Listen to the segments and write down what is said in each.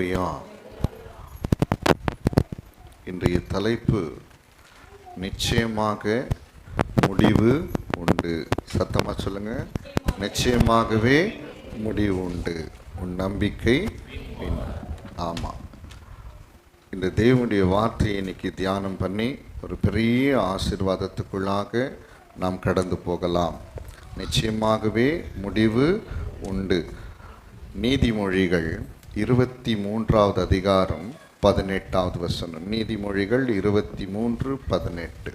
ஐயா, இன்றைய தலைப்பு நிச்சயமாக முடிவு உண்டு. சத்தமா சொல்லுங்க. நிச்சயமாகவே முடிவு உண்டு, உன் நம்பிக்கை. ஆமாம், இந்த தேவனுடைய வார்த்தையை இன்னைக்கு தியானம் பண்ணி ஒரு பெரிய ஆசீர்வாதத்துக்குள்ளாக நாம் கடந்து போகலாம். நிச்சயமாகவே முடிவு உண்டு. நீதிமொழிகள் 23வது அதிகாரம் 18வது வசனம். நீதிமொழிகள் 23:18.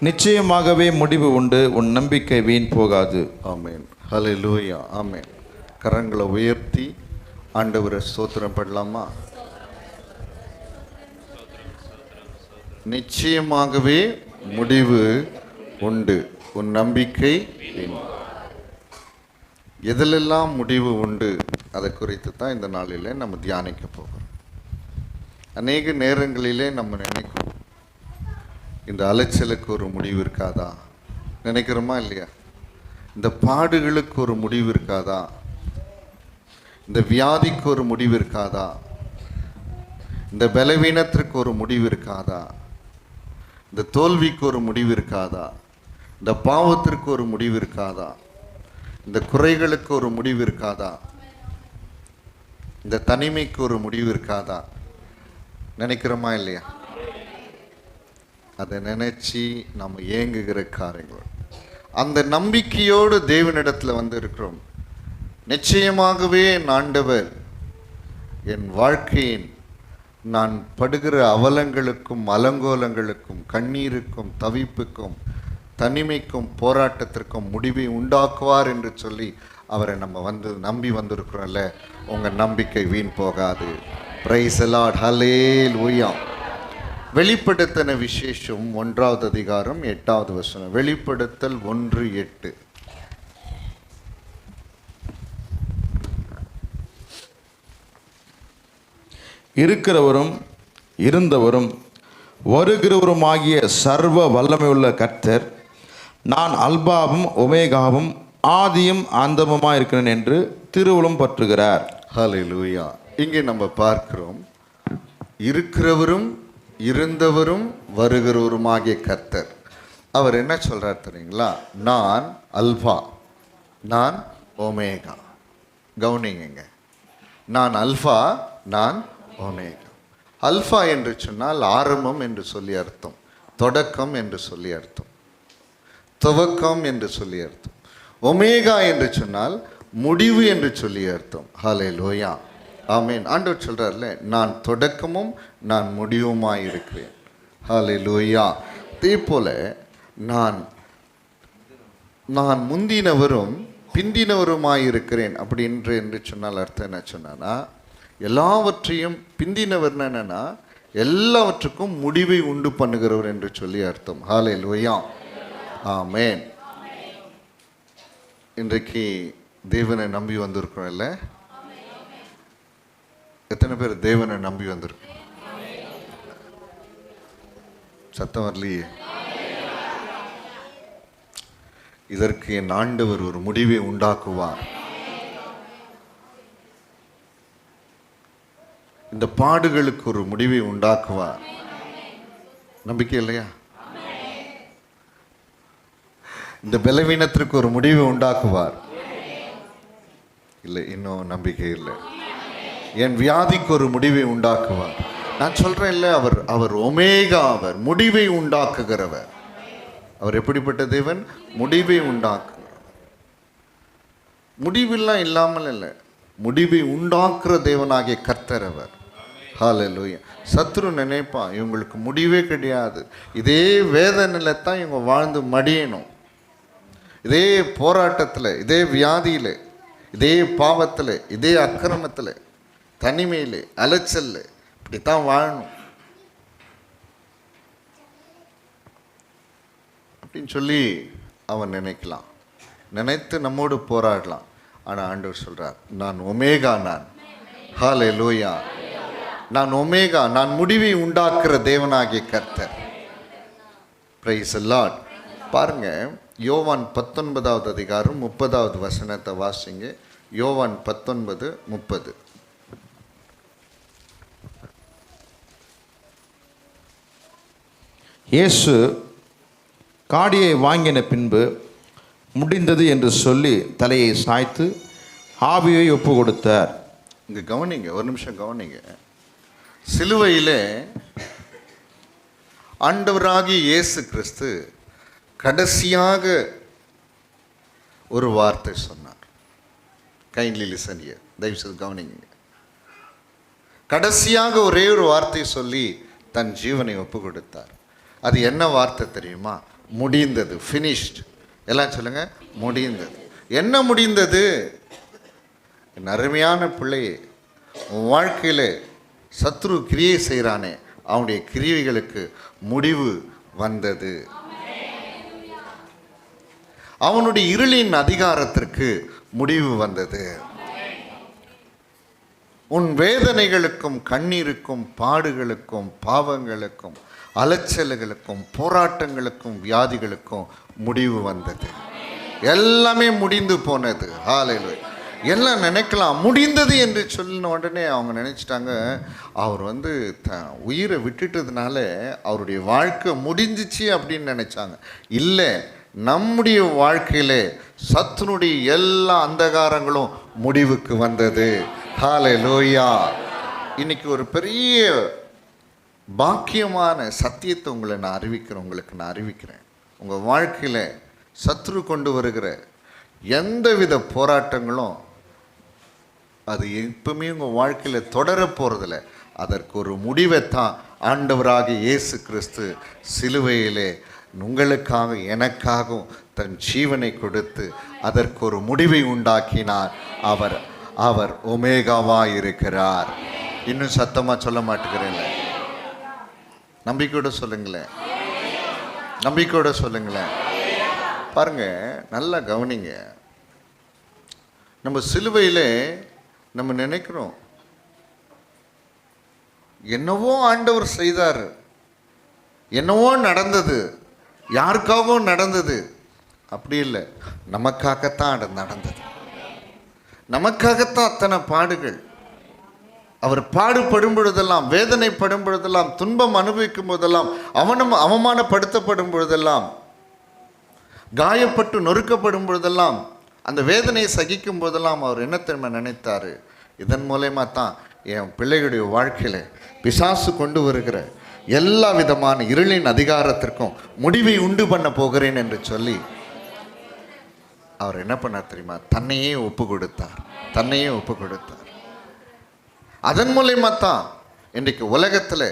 நிச்சயமாகவே முடிவு உண்டு, உன் நம்பிக்கை வீண் போகாது. ஆமென். ஹல்லேலூயா. ஆமென். கரங்களை உயர்த்தி ஆண்டவரை ஸ்தோத்திரம் பண்ணலாமா? நிச்சயமாகவே முடிவு உண்டு, உன் நம்பிக்கை வீண். எதிலெல்லாம் முடிவு உண்டு அதை குறித்து தான் இந்த நாளில் நம்ம தியானிக்க போகிறோம். அநேக நேரங்களிலே நம்ம நினைக்கிறோம், இந்த அலைச்சலுக்கு ஒரு முடிவு இருக்காதா? நினைக்கிறோமா இல்லையா? இந்த பாடுகளுக்கு ஒரு முடிவு இருக்காதா? இந்த வியாதிக்கு ஒரு முடிவு இருக்காதா? இந்த பலவீனத்திற்கு ஒரு முடிவு இருக்காதா? இந்த தோல்விக்கு ஒரு முடிவு இருக்காதா? இந்த பாவத்திற்கு ஒரு முடிவு இருக்காதா? இந்த குறைகளுக்கு ஒரு முடிவு இருக்காதா? இந்த தனிமைக்கு ஒரு முடிவு இருக்காதா? நினைக்கிறோமா இல்லையா? அதை நினைச்சு நம்ம ஏங்குகிற காரியங்கள், அந்த நம்பிக்கையோடு தேவனிடத்தில் வந்து இருக்கிறோம். நிச்சயமாகவே என் ஆண்டவர் என் வாழ்க்கையின் நான் படுகிற அவலங்களுக்கும் அலங்கோலங்களுக்கும் கண்ணீருக்கும் தவிப்புக்கும் தனிமைக்கும் போராட்டத்திற்கும் முடிவை உண்டாக்குவார் என்று சொல்லி அவரை நம்ம நம்பி வந்திருக்கிறோம்ல. உங்கள் நம்பிக்கை வீண் போகாது. Praise the Lord. ஹல்லேலூயா. வெளிப்படுத்தின விசேஷம் 1வது அதிகாரம் 8வது வசனம். வெளிப்படுத்தல் 1:8. இருக்கிறவரும் இருந்தவரும் வருகிறவருமாகிய சர்வ வல்லமையுள்ள கர்த்தர், நான் அல்பாவும் ஒமேகாவும் ஆதியும் அந்தமுமாய் இருக்கிறேன் என்று திருவுளம் பற்றுகிறார். ஹல்லேலூயா. இங்கே நம்ம பார்க்கிறோம், இருக்கிறவரும் இருந்தவரும் வருகிறவருமாகிய கர்த்தர். அவர் என்ன சொல்றார் தெரியுங்களா? நான் அல்பா, நான் ஒமேகா. கவனிங்க, நான் அல்பா, நான் ஒமேகா. அல்பா என்று சொன்னால் ஆரம்பம் என்று சொல்லி அர்த்தம், தொடக்கம் என்று சொல்லி அர்த்தம், துவக்கம் என்று சொல்லி அர்த்தம். ஒமேகா என்று சொன்னால் முடிவு என்று சொல்லி அர்த்தம். ஹல்லேலூயா. ஆமென். ஆண்டவர் சொல்றார்ல, நான் தொடக்கமும் நான் முடிவுமாய் இருக்கிறேன். ஹல்லேலூயா. அதே போல நான் முந்தினவரும் பிந்தினவருமாய் இருக்கிறேன் என்று சொன்னால் அர்த்தம் என்ன சொன்னா, எல்லாவற்றையும் பிந்தினவர் என்னன்னா எல்லாவற்றுக்கும் முடிவை உண்டு பண்ணுகிறவர் என்று சொல்லி அர்த்தம். ஹல்லேலூயா. ஆமென். இன்றைக்கு தேவனை நம்பி வந்திருக்கிறோம் இல்லை? எத்தனை பேர் தேவனை நம்பி வந்திருக்கோம்? சத்தம் வரலையே. இதற்கு என் ஆண்டவர் ஒரு முடிவை உண்டாக்குவார். இந்த பாடுகளுக்கு ஒரு முடிவை உண்டாக்குவார். நம்பிக்கை இல்லையா? இந்த பலவீனத்திற்கு ஒரு முடிவை உண்டாக்குவார். இல்லை, இன்னும் நம்பிக்கை இல்லை. என் வியாதிக்கு ஒரு முடிவை உண்டாக்குவார். நான் சொல்றேன் இல்லை, அவர் ஒமேகா, அவர் முடிவை உண்டாக்குகிறவர். அவர் எப்படிப்பட்ட தேவன்? முடிவை உண்டாக்கு. முடிவெல்லாம் இல்லாமல் இல்லை, முடிவை உண்டாக்குற தேவனாகிய கர்த்தர் அவர். ஹல்லேலூயா. சத்ரு நினைப்பான், இவங்களுக்கு முடிவே கிடையாது, இதே வேதனையில தான் இவங்க வாழ்ந்து மடியணும், இதே போராட்டத்தில், இதே வியாதியில், இதே பாவத்தில், இதே அக்கிரமத்தில், தனிமையில், அலைச்சல்ல இப்படித்தான் வாழணும் அப்படின்னு சொல்லி அவன் நினைக்கலாம், நினைத்து நம்மோடு போராடலாம். ஆனால் ஆண்டவர் சொல்றார், நான் ஒமேகா, நான். ஹல்லேலூயா. நான் ஒமேகா, நான் முடிவை உண்டாக்குற தேவனாகிய கர்த்தர். Price the Lord. பாருங்க, யோவான் 19வது அதிகாரம் 30வது வசனத்தை வாசிங்க. யோவான் 19:30. இயேசு காடியை வாங்கின பின்பு முடிந்தது என்று சொல்லி தலையை சாய்த்து ஆவியை ஒப்பு கொடுத்தார். இங்கே கவனிங்க, ஒரு நிமிஷம் கவனிங்க. சிலுவையிலே ஆண்டவராகிய இயேசு கிறிஸ்து கடைசியாக ஒரு வார்த்தை சொன்னார். கைண்ட்லி லிசன் ஹியர், தயவுசெய்து கவனிங்க. கடைசியாக ஒரே ஒரு வார்த்தை சொல்லி தன் ஜீவனை ஒப்பு கொடுத்தார். அது என்ன வார்த்தை தெரியுமா? முடிந்தது, ஃபினிஷ்ட். எல்லாம் சொல்லுங்க, முடிந்தது. என்ன முடிந்தது? என் அருமையான பிள்ளையே, உன் வாழ்க்கையில் சத்ரு கிரியை செய்கிறானே, அவனுடைய கிரியைகளுக்கு முடிவு வந்தது. அவனுடைய இருளின் அதிகாரத்திற்கு முடிவு வந்தது. உன் வேதனைகளுக்கும் கண்ணீருக்கும் பாடுகளுக்கும் பாவங்களுக்கும் அலைச்சல்களுக்கும் போராட்டங்களுக்கும் வியாதிகளுக்கும் முடிவு வந்தது. எல்லாமே முடிந்து போனது. ஹல்லேலூயா. எல்லாம் நினைக்கலாம் முடிந்தது என்று சொன்ன உடனே அவங்க நினச்சிட்டாங்க அவர் உயிரை விட்டுட்டதுனால அவருடைய வாழ்க்கை முடிஞ்சிச்சு அப்படின்னு நினச்சாங்க. இல்லை, நம்முடைய வாழ்க்கையிலே சத்துனுடைய எல்லா அந்தகாரங்களும் முடிவுக்கு வந்தது. ஹல்லேலூயா. இன்னைக்கு ஒரு பெரிய பாக்கியமான சத்தியத்தை உங்களுக்கு நான் அறிவிக்கிறேன். உங்கள் வாழ்க்கையில் சத்ரு கொண்டு வருகிற எந்தவித போராட்டங்களும் அது எப்பவுமே உங்கள் வாழ்க்கையில் தொடர போகிறதில்ல. அதற்கு ஒரு முடிவைத்தான் ஆண்டவராகிய இயேசு கிறிஸ்து சிலுவையிலே உங்களுக்காக எனக்காகவும் தன் ஜீவனை கொடுத்து அதற்கு ஒரு முடிவை உண்டாக்கினார். அவர் ஒமேகாவாக இருக்கிறார். இன்னும் சத்தமாக சொல்ல மாட்டேங்கிறேன். நம்பிக்கையோடு சொல்லுங்களேன், நம்பிக்கையோடு சொல்லுங்களேன். பாருங்க, நல்லா கவனிங்க. நம்ம சிலுவையில் நம்ம நினைக்கிறோம் என்னவோ ஆண்டவர் செய்தார், என்னவோ நடந்தது, யாருக்காகவும் நடந்தது. அப்படி இல்லை, நமக்காகத்தான் நடந்தது. நமக்காகத்தான் அத்தனை பாடுகள். அவர் பாடுபடும் பொழுதெல்லாம், வேதனைப்படும் பொழுதெல்லாம், துன்பம் அனுபவிக்கும் போதெல்லாம், அவமானப்படுத்தப்படும் பொழுதெல்லாம், காயப்பட்டு நொறுக்கப்படும் பொழுதெல்லாம், அந்த வேதனையை சகிக்கும் போதெல்லாம் அவர் என்ன தெரியுமா நினைத்தாரு? இதன் மூலயமா தான் என் பிள்ளைகளுடைய வாழ்க்கையில் பிசாசு கொண்டு வருகிற எல்லா விதமான இருளின் அதிகாரத்திற்கும் முடிவை உண்டு பண்ண போகிறேன் என்று சொல்லி அவர் என்ன பண்ணார் தெரியுமா? தன்னையே ஒப்பு கொடுத்தார். அதன் மூலயமா தான் இன்றைக்கு உலகத்தில்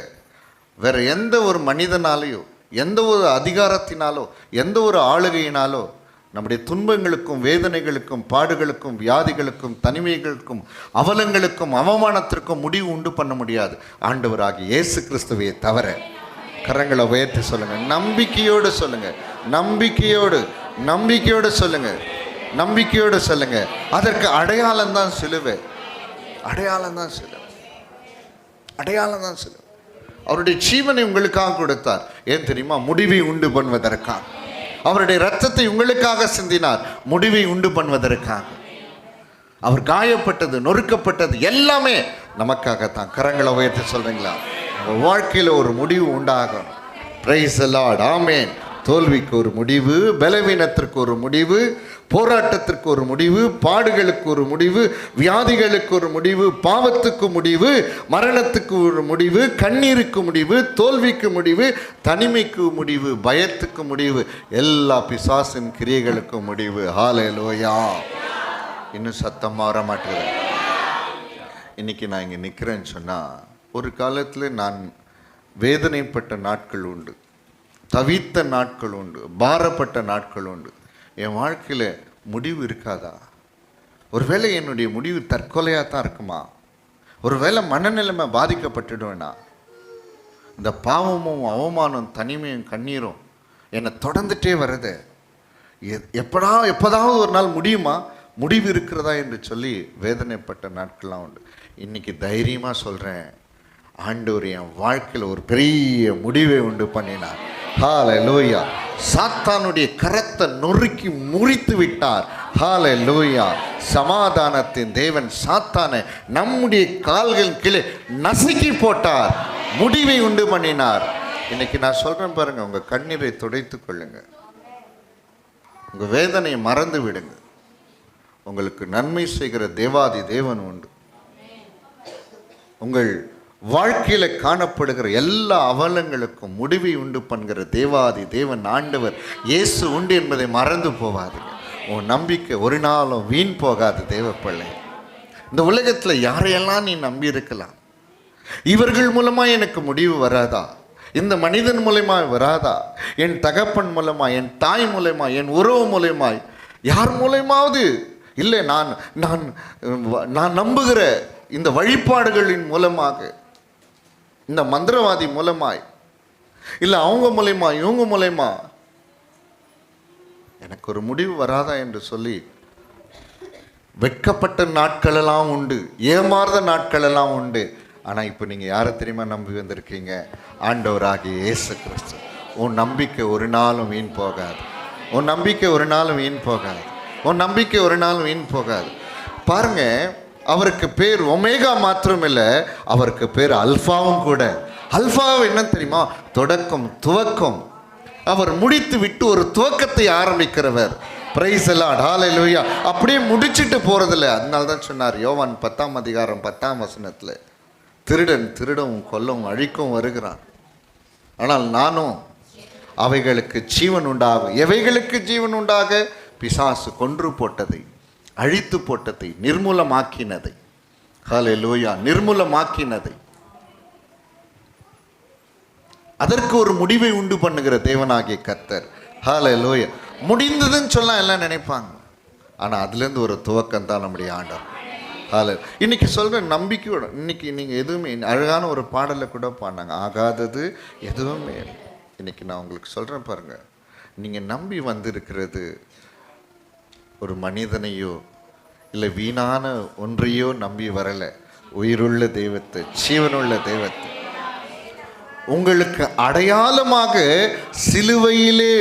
வேற எந்த ஒரு மனிதனாலேயோ, எந்த ஒரு அதிகாரத்தினாலோ, எந்த ஒரு ஆளுகையினாலோ நம்முடைய துன்பங்களுக்கும் வேதனைகளுக்கும் பாடுகளுக்கும் வியாதிகளுக்கும் தனிமைகளுக்கும் அவலங்களுக்கும் அவமானத்திற்கும் முடிவு உண்டு பண்ண முடியாது, ஆண்டவராகிய இயேசு கிறிஸ்துவை தவிர. கரங்களை உயர்த்தி சொல்லுங்க, நம்பிக்கையோடு சொல்லுங்க, நம்பிக்கையோடு சொல்லுங்க. அதற்கு அடையாளம் தான் சிலுவை. அவருடைய ஜீவனை உங்களுக்காக கொடுத்தார். ஏன் தெரியுமா? முடிவை உண்டு பண்ணுவதற்காக. அவருடைய இரத்தத்தை உங்களுக்காக சிந்தினார், முடிவை உண்டு பண்ணுவதற்காக. அவர் காயப்பட்டது, நொறுக்கப்பட்டது எல்லாமே நமக்காகத்தான். கரங்களை உயர்த்தி சொல்றீங்களா? உங்கள் வாழ்க்கையில் ஒரு முடிவு உண்டாகும். Praise the Lord. ஆமென். தோல்விக்கு ஒரு முடிவு, பலவீனத்திற்கு ஒரு முடிவு, போராட்டத்திற்கு ஒரு முடிவு, பாடுகளுக்கு ஒரு முடிவு, வியாதிகளுக்கு ஒரு முடிவு, பாவத்துக்கு முடிவு, மரணத்துக்கு ஒரு முடிவு, கண்ணீருக்கு முடிவு, தோல்விக்கு முடிவு, தனிமைக்கு முடிவு, பயத்துக்கு முடிவு, எல்லா பிசாசின் கிரியைகளுக்கும் முடிவு. ஹல்லேலூயா. இன்னும் சத்தம் மாற மாட்டேங்குது. இன்னைக்கு நான் இங்கே நிற்கிறேன்னு சொன்னால், ஒரு காலத்தில் நான் வேதனைப்பட்ட நாட்கள் உண்டு, தவித்த நாட்கள் உண்டு, பாரப்பட்ட நாட்கள் உண்டு. என் வாழ்க்கையில் முடிவு இருக்காதா? ஒருவேளை என்னுடைய முடிவு தற்கொலையாக தான் இருக்குமா? ஒருவேளை மனநிலைமை பாதிக்கப்பட்டுடுவேனா? இந்த பாவமும் அவமானம் தனிமையும் கண்ணீரும் என்னை தொடர்ந்துட்டே வருது. எப்போதாவது ஒரு நாள் முடியுமா, முடிவு இருக்கிறதா என்று சொல்லி வேதனைப்பட்ட நாட்கள்லாம் உண்டு. இன்றைக்கி தைரியமாக சொல்கிறேன், ஆண்டவர் என் வாழ்க்கையில் ஒரு பெரிய முடிவை உண்டு பண்ணினார். ஹல்லேலூயா. சாத்தானுடைய கரத்தை நொறுக்கி முறித்து விட்டார். ஹல்லேலூயா. சமாதானத்தின் தேவன் சாத்தானை நம்முடைய கால்கள் கீழே நசுக்கி போட்டார், முடிவை உண்டு பண்ணினார். இன்னைக்கு நான் சொல்றேன் பாருங்க, உங்க கண்ணீரை துடைத்துக் கொள்ளுங்க, உங்க வேதனையை மறந்து விடுங்க. உங்களுக்கு நன்மை செய்கிற தேவாதி தேவன் உண்டு. உங்கள் வாழ்க்கையில காணப்படுகிற எல்லா அவலங்களுக்கும் முடிவை உண்டு பண்ணுகிற தேவாதி தேவன் ஆண்டவர் இயேசு உண்டு என்பதை மறந்து போவாதுங்க. உன் நம்பிக்கை ஒரு நாளும் வீண் போகாது. தேவப்பிள்ளை, இந்த உலகத்தில் யாரையெல்லாம் நீ நம்பி இருக்கலாம். இவர்கள் மூலமா எனக்கு முடிவு வராதா, இந்த மனிதன் மூலமாய் வராதா, என் தகப்பன் மூலமாய், என் தாய் மூலமாய், என் உறவு மூலமாய், யார் மூலமாவது இல்லை, நான் நான் நான் நம்புகிற இந்த வழிபாடுகளின் மூலமாக, இந்த மந்திரவாதி மூலமாய், இல்லை அவங்க மூலமா இவங்க மூலமா எனக்கு ஒரு முடிவு வராதா என்று சொல்லி வெட்கப்பட்ட நாட்களெல்லாம் உண்டு, ஏமாறுத நாட்களெல்லாம் உண்டு. ஆனால் இப்போ நீங்கள் யாரை தெரியுமா நம்பி வந்திருக்கீங்க? ஆண்டவராகிய இயேசு கிறிஸ்து. உன் நம்பிக்கை ஒரு நாளும் வீண் போகாது. உன் நம்பிக்கை ஒரு நாளும் வீண் போகாது. உன் நம்பிக்கை ஒரு நாளும் வீண் போகாது. பாருங்க, அவருக்கு பேர் ஒமேகா மாத்திரம் இல்லை, அவருக்கு பேர் அல்ஃபாவும் கூட. அல்ஃபா என்ன தெரியுமா? தொடக்கம், துவக்கம். அவர் முடித்து விட்டு ஒரு துவக்கத்தை ஆரம்பிக்கிறவர். பிரைஸ் எல்லாம், ஹல்லேலூயா. அப்படியே முடிச்சுட்டு போறதில்ல. அதனால தான் சொன்னார் யோவான் 10ஆம் அதிகாரம் 10ஆம் வசனத்தில், திருடன் திருடவும் கொல்லவும் அழிக்கவும் வருகிறான், ஆனால் நானும் அவைகளுக்கு ஜீவன் உண்டாகும். எவைகளுக்கு ஜீவன் உண்டாக? பிசாசு கொன்று போட்டதை, அழித்து போட்டதை, நிர்மூலமாக்கினதை. ஹல்லேலூயா. நிர்மூலமாக்கினதை, அதற்கு ஒரு முடிவை உண்டு பண்ணுகிற தேவனாகிய கர்த்தர். ஹல்லேலூயா. முடிந்ததுன்னு சொல்ல எல்லாம் நினைப்பாங்க, ஆனால் அதுலேருந்து ஒரு துவக்கம் தான் நம்முடைய ஆண்டவர். இன்னைக்கு சொல்கிற நம்பிக்கையோட, இன்னைக்கு நீங்கள் எதுவுமே, அழகான ஒரு பாடலை கூட பாடினாங்க, ஆகாதது எதுவுமே. இன்னைக்கு நான் உங்களுக்கு சொல்கிறேன் பாருங்க, நீங்கள் நம்பி வந்திருக்கிறது ஒரு மனிதனையோ இல்லை வீணான ஒன்றையோ நம்பி வரலை. உயிருள்ள தெய்வத்தை, ஜீவனுள்ள தெய்வத்தை. உங்களுக்கு அடையாளமாக சிலுவையிலே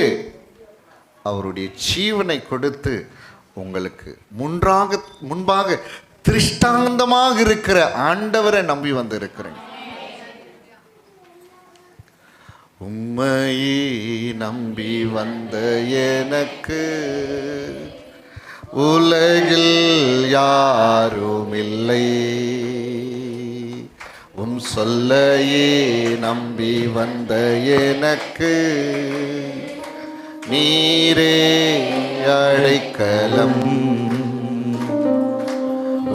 அவருடைய ஜீவனை கொடுத்து உங்களுக்கு முன்பாக திருஷ்டாந்தமாக இருக்கிற ஆண்டவரை நம்பி வந்திருக்கிறேன். உம்மையே நம்பி வந்த எனக்கு உலகில் யாருமில்லை, உம் சொல்லையே நம்பி வந்த எனக்கு நீரே அடைக்கலம்.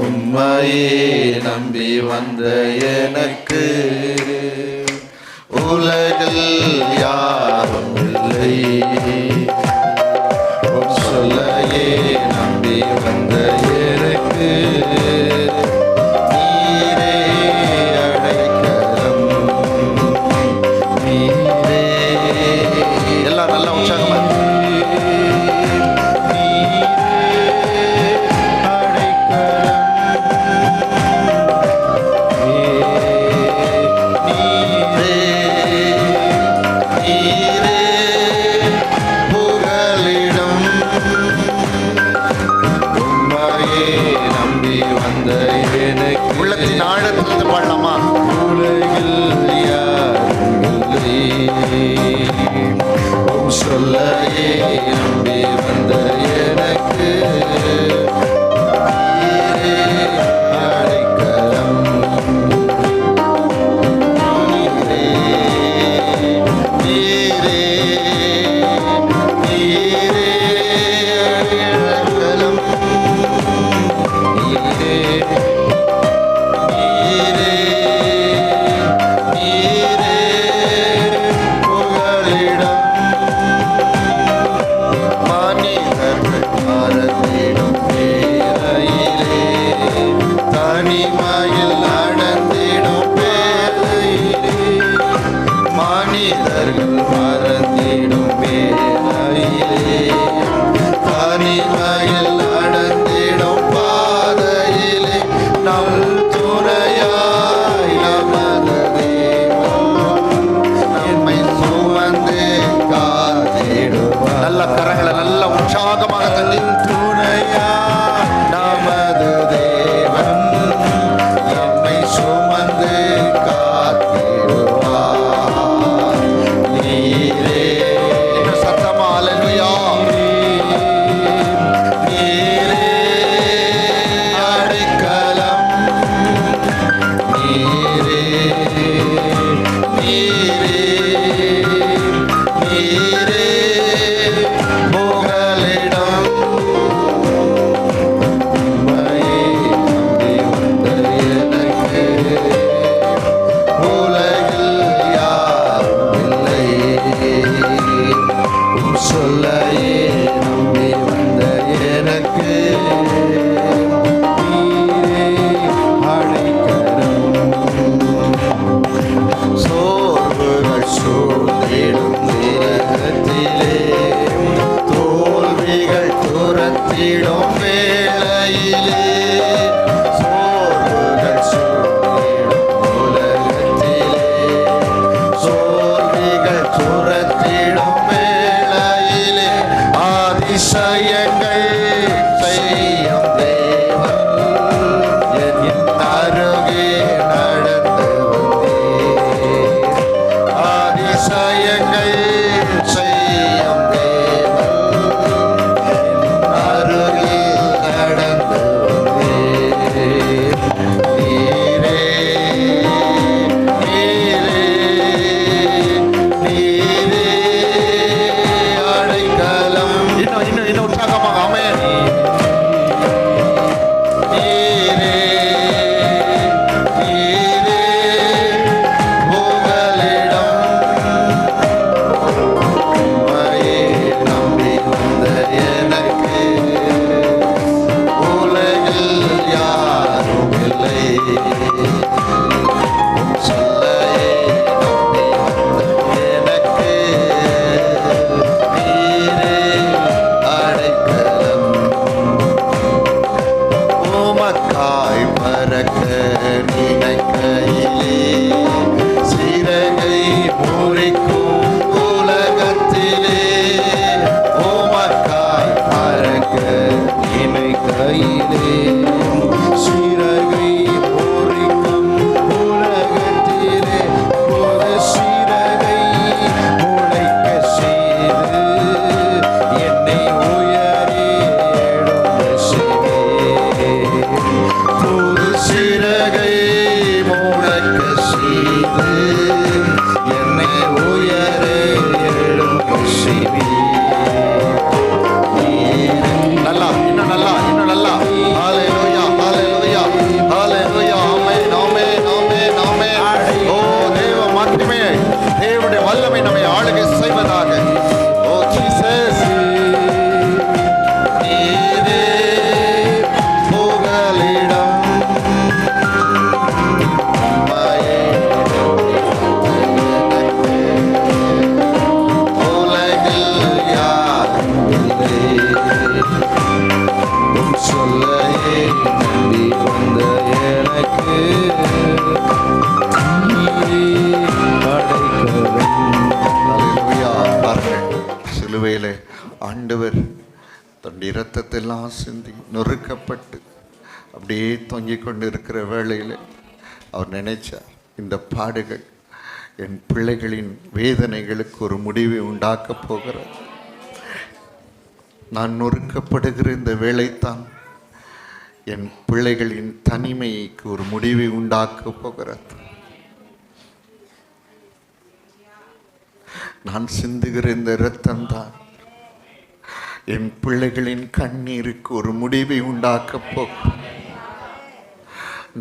உம்மையே நம்பி வந்த எனக்கு உலகில் யாரும் இல்லை, உம் சொல்லையே நம்பி வந்த எனக்கு நீரே அடைக்கலம். நீரே. எல்லாம் நல்லா உற்சாகமா உள்ளத்தின் ஆழத்திலிருந்து பாடலாமா? உலகில் யாருமில்லை, உம் சொல்லையே நம்பி வந்த எனக்கு நீரே அடைக்கலம். நீரே நீரே நீரே அடைக்கலம். நீரே நீரே நீரே புகலிடம். மனிதர்கள் மறந்திடும் பேரையிலே, தனிமையில் நடந்திடும் பேரையிலே, மனிதர்கள் மறந்திடும் பேரையிலே, தனிமையில் நடந்திடும் பாதையிலே நம் துணையாய் நமது சொல்லையே நம்பி வந்த எனக்கு நீரே அடைக்கலம். சோர்வுகள் சூழ்ந்திடும் நேரத்திலே, தோல்விகள் துரத்திடும் வேளையிலே, சோர்வுகள் சூழ்ந்திடும் உலகத்திலே, சோர்வுகள் துரத்திடும் வேளையிலே, அதிசயங்கள் செய்யும் தேவன் என் அருகே நடந்து வந்தீர். அதிசயங்கள் செய்யும் தேவன் என் அருகே நடந்து வந்தீர். நீரே நீரே நீரே அடைக்கலம். இன்னும் உற்சாகமாக ஆமென். நீரே நீரே புகலிடம். உம்மையே நம்பி வந்த எனக்கு உலகில் யாரும் இல்லை. உம் சொல்லையே நம்பி வந்த எனக்கு நீரே அடைக்கலம். உமக்காய் பறக்க நினைக்கையிலே, சிறகை முறிக்கும் உலகத்திலே, உமக்காய் பறக்க நினைக்கையிலே, சிறகை முறிக்கும் உலகத்திலே, ஒரு சிறகை முளைக்க செய்து என்னை உயரே எழும்ப செய்தீர். புது சிறகை முளைக்க செய்து என்னை உயரே எழும்ப செய்தீர். நல்லா, இன்னும் நல்லா, இன்னும் நல்லா. ஹalleluya, ஹalleluya, ஹalleluya. ஆமென், ஆமென், ஆமென், ஆமென். ஓ தேவ மகிமை, தேவனுடைய வல்லமை நம்மை ஆளுகை செய்வதாக. ஓ ஜீசஸ். நீரே புகலிடம். உம்மையே நம்பி வந்த எனக்கு உலகில் யாரும் இல்லை. உம் சொல்லையே நம்பி வந்த எனக்கு நீரே அடைக்கலம். ஹalleluya. பாருங்கள், சிலுவையிலே ஆண்டவர் தன்னுடைய இரத்தத்தெல்லாம் சிந்தி நொறுக்கப்பட்டு அப்படியே தொங்கிக் கொண்டு இருக்கிற வேளையில் அவர் நினைச்சார், இந்த பாடுகள் என் பிள்ளைகளின் வேதனைகளுக்கு ஒரு முடிவை உண்டாக்கப் போகிறது. நான் நொறுக்கப்படுகிற இந்த வேளைத்தான் என் பிள்ளைகளின் தனிமைக்கு ஒரு முடிவை உண்டாக்கப் போகிறது. நான் சிந்துகிற இந்த இரத்தம்தான் என் பிள்ளைகளின் கண்ணீருக்கு ஒரு முடிவை உண்டாக்கப் போகும்.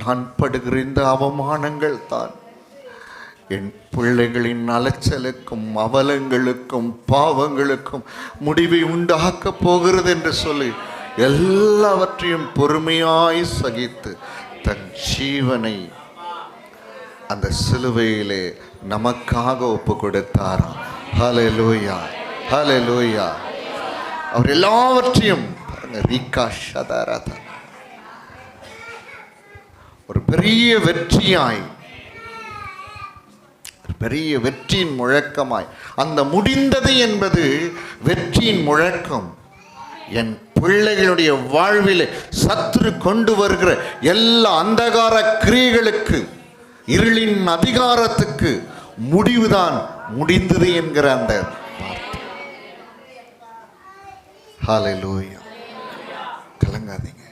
நான் படுகிற இந்த அவமானங்கள் தான் என் பிள்ளைகளின் அலைச்சலுக்கும் அவலங்களுக்கும் பாவங்களுக்கும் முடிவை உண்டாக்கப் போகிறது என்று சொல்லி எல்லாவற்றையும் பொறுமையாய் சகித்து தன் ஜீவனை அந்த சிலுவையிலே நமக்காக ஒப்பு கொடுத்தாராம். ஹல்லேலூயா, ஹல்லேலூயா. அவர் எல்லாவற்றையும் ரீகா ஷதரத ஒரு பெரிய வெற்றியாய், பெரிய வெற்றியின் முழக்கமாய், அந்த முடிந்தது என்பது வெற்றியின் முழக்கம். என் பிள்ளைகளுடைய வாழ்வில் சத்துரு கொண்டு வருகிற எல்லா அந்தகார கிரியைகளுக்கு, இருளின் அதிகாரத்துக்கு முடிவுதான் முடிந்தது என்கிற அந்த வார்த்தை. ஹல்லேலூயா. கலங்காதீங்க,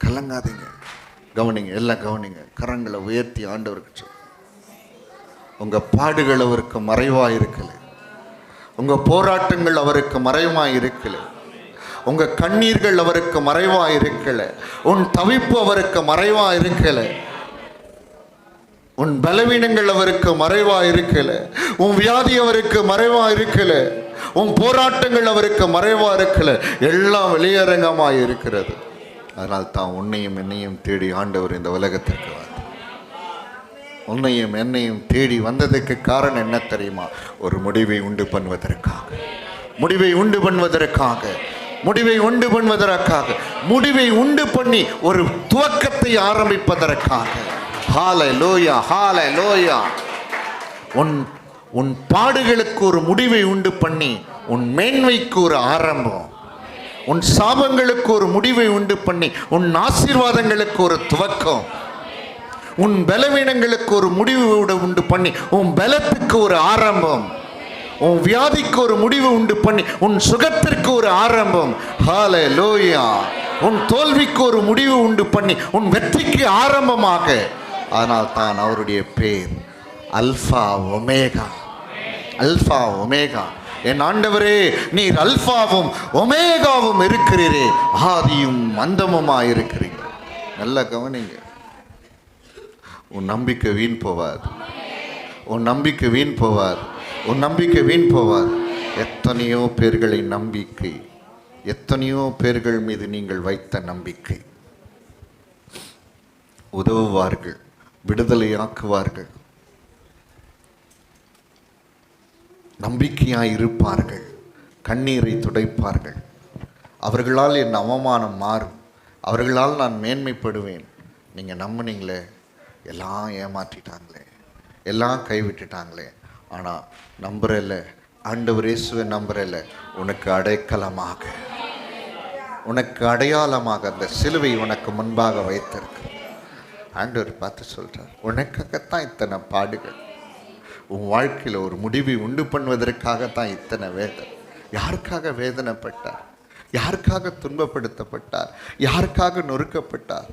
கலங்காதீங்க. கவனிங்க, எல்லாம் கவனிங்க. கரங்களை உயர்த்தி ஆண்டவருக்கு சொல்லு. உங்க பாடுகள் அவருக்கு மறைவா இருக்கல, உங்க போராட்டங்கள் அவருக்கு மறைவா இருக்கல, உங்க கண்ணீர்கள் அவருக்கு மறைவா இருக்கல, உன் தவிப்பு அவருக்கு மறைவா இருக்கல, உன் பலவீனங்கள் அவருக்கு மறைவா இருக்கல, உன் வியாதி அவருக்கு மறைவா இருக்கல, உன் போராட்டங்கள் அவருக்கு மறைவா இருக்கல, எல்லாம் வெளியரங்கமாக இருக்கிறது. அதனால் தான் உன்னையும் என்னையும் தேடி ஆண்டவர் இந்த உலகத்திற்கு வந்தார். உன்னையும் என்னையும் தேடி வந்ததுக்கு காரணம் என்ன தெரியுமா? ஒரு முடிவை உண்டு பண்ணுவதற்காக, முடிவை உண்டு பண்ணுவதற்காக, முடிவை உண்டு பண்ணுவதற்காக, முடிவை உண்டு பண்ணி ஒரு துவக்கத்தை ஆரம்பிப்பதற்காக. ஹல்லேலூயா, ஹல்லேலூயா. உன் பாடுகளுக்கு ஒரு முடிவை உண்டு பண்ணி உன் மேன்மைக்கு ஒரு ஆரம்பம், உன் சாபங்களுக்கு ஒரு முடிவை உண்டு பண்ணி உன் ஆசீர்வாதங்களுக்கு ஒரு துவக்கம், உன் பலவீனங்களுக்கு ஒரு முடிவு உண்டு பண்ணி உன் பலத்துக்கு ஒரு ஆரம்பம், உன் வியாதிக்கு ஒரு முடிவு உண்டு பண்ணி உன் சுகத்திற்கு ஒரு ஆரம்பம். ஹல்லேலூயா. உன் தோல்விக்கு ஒரு முடிவு உண்டு பண்ணி உன் வெற்றிக்கு ஆரம்பமாக. ஆனால் தான் அவருடைய பேர் அல்ஃபா ஒமேகா. Alpha omega. என் ஆண்டவரே, நீர் அல்ஃபாவும் ஒமேகாவும் இருக்கிறீரே, ஆதியும் அந்தமுமாய் இருக்கிறீங்க. நல்லா கவனிங்க. உன் நம்பிக்கை வீண் போவாது, உன் நம்பிக்கை வீண் போவாது, உன் நம்பிக்கை வீண் போவாது. எத்தனையோ பேர்களின் நம்பிக்கை, எத்தனையோ பேர்கள் மீது நீங்கள் வைத்த நம்பிக்கை உதவுவார்கள், விடுதலையாக்குவார்கள், நம்பிக்கையாய் இருப்பார்கள், கண்ணீரை துடைப்பார்கள். அவர்களால் என் அவமானம் மாறும், அவர்களால் நான் மேன்மைப்படுவேன். நீங்கள் நம்பினீங்களே, எல்லாம் ஏமாற்றிட்டாங்களே, எல்லாம் கைவிட்டுட்டாங்களே. ஆனால் நம்புறல, ஆண்டவர் இயேசுவை நம்புறல, உனக்கு அடைக்கலமாக, உனக்கு அடையாளமாக அந்த சிலுவை உனக்கு முன்பாக வைத்திருக்கு. ஆண்டவர் பார்த்து சொல்கிறார், உனக்காகத்தான் இத்தனை பாடுகள், உன் வாழ்க்கையில் ஒரு முடிவை உண்டு பண்ணுவதற்காகத்தான் இத்தனை வேதனை. யாருக்காக வேதனைப்பட்டார்? யாருக்காக துன்பப்படுத்தப்பட்டார்? யாருக்காக நொறுக்கப்பட்டார்?